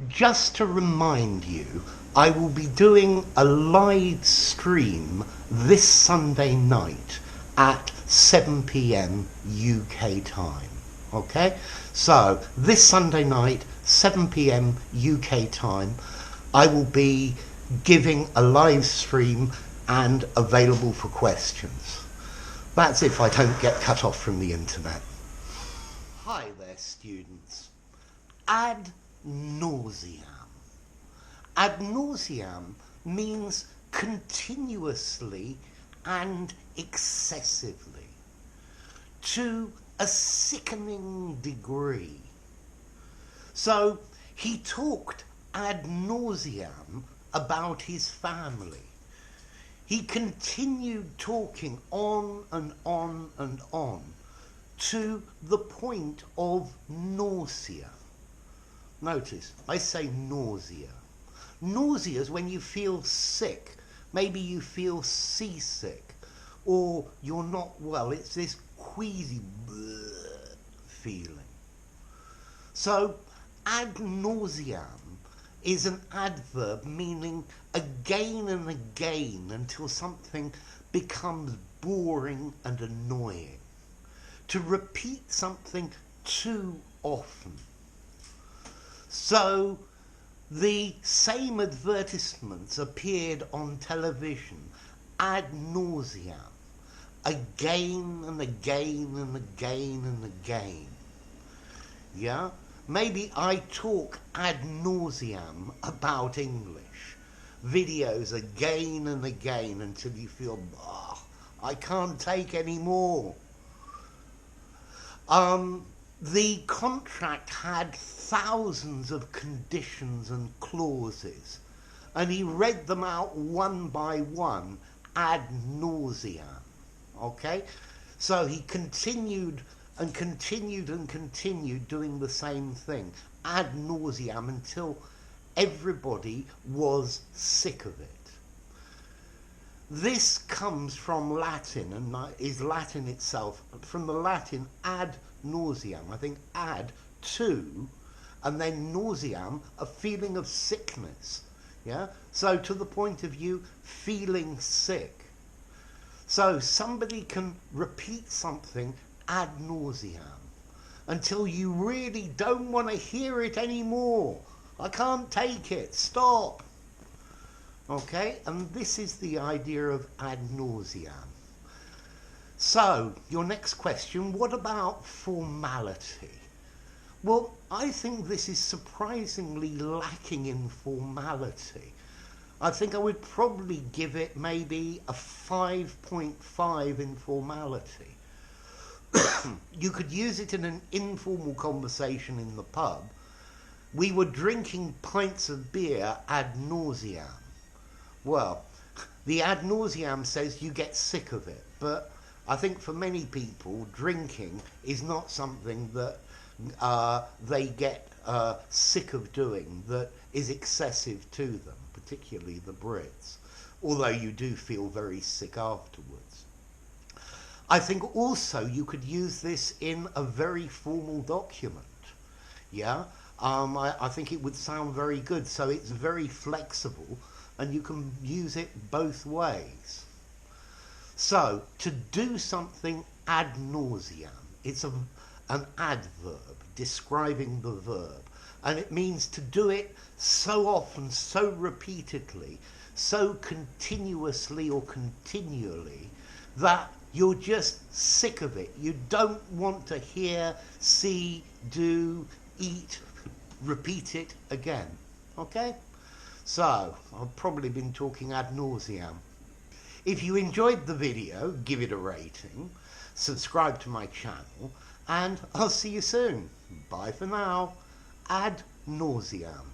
Just to remind you, I will be doing a live stream this Sunday night at 7 p.m. UK time. Okay? So, this Sunday night, 7 p.m. UK time, I will be giving a live stream and available for questions. That's if I don't get cut off from the internet. Hi there, students. Ad nauseam. Ad nauseam means continuously and excessively, to a sickening degree. So he talked ad nauseam about his family. He continued talking on and on and on to the point of nausea. Notice, I say nausea. Nausea is when you feel sick. Maybe you feel seasick, or you're not well. It's this queasy feeling. So, ad nauseam is an adverb meaning again and again until something becomes boring and annoying. To repeat something too often. So, the same advertisements appeared on television ad nauseam, again and again and again and again. Yeah? Maybe I talk ad nauseam about English. Videos again and again until you feel, I can't take any more. The contract had thousands of conditions and clauses, and he read them out one by one ad nauseam. Okay? So he continued and continued and continued doing the same thing ad nauseam until everybody was sick of it. This comes from Latin, and is Latin itself, from the Latin ad nauseam. I think ad, to, and then nauseam, a feeling of sickness. Yeah? So to the point of you feeling sick. So somebody can repeat something ad nauseam until you really don't want to hear it anymore. I can't take it. Stop. Okay? And this is the idea of ad nauseam. So, your next question, what about formality? Well, I think this is surprisingly lacking in formality. I think I would probably give it maybe a 5.5 in formality. You could use it in an informal conversation in the pub. We were drinking pints of beer ad nauseam. Well, the ad nauseam says you get sick of it, but I think for many people, drinking is not something that they get sick of doing, that is excessive to them, particularly the Brits, although you do feel very sick afterwards. I think also you could use this in a very formal document. Yeah, I think it would sound very good, so it's very flexible and you can use it both ways. So, to do something ad nauseam, it's an adverb describing the verb, and it means to do it so often, so repeatedly, so continuously or continually, that you're just sick of it. You don't want to hear, see, do, eat, repeat it again. Okay? So, I've probably been talking ad nauseam. If you enjoyed the video, give it a rating, subscribe to my channel, and I'll see you soon. Bye for now. Ad nauseam.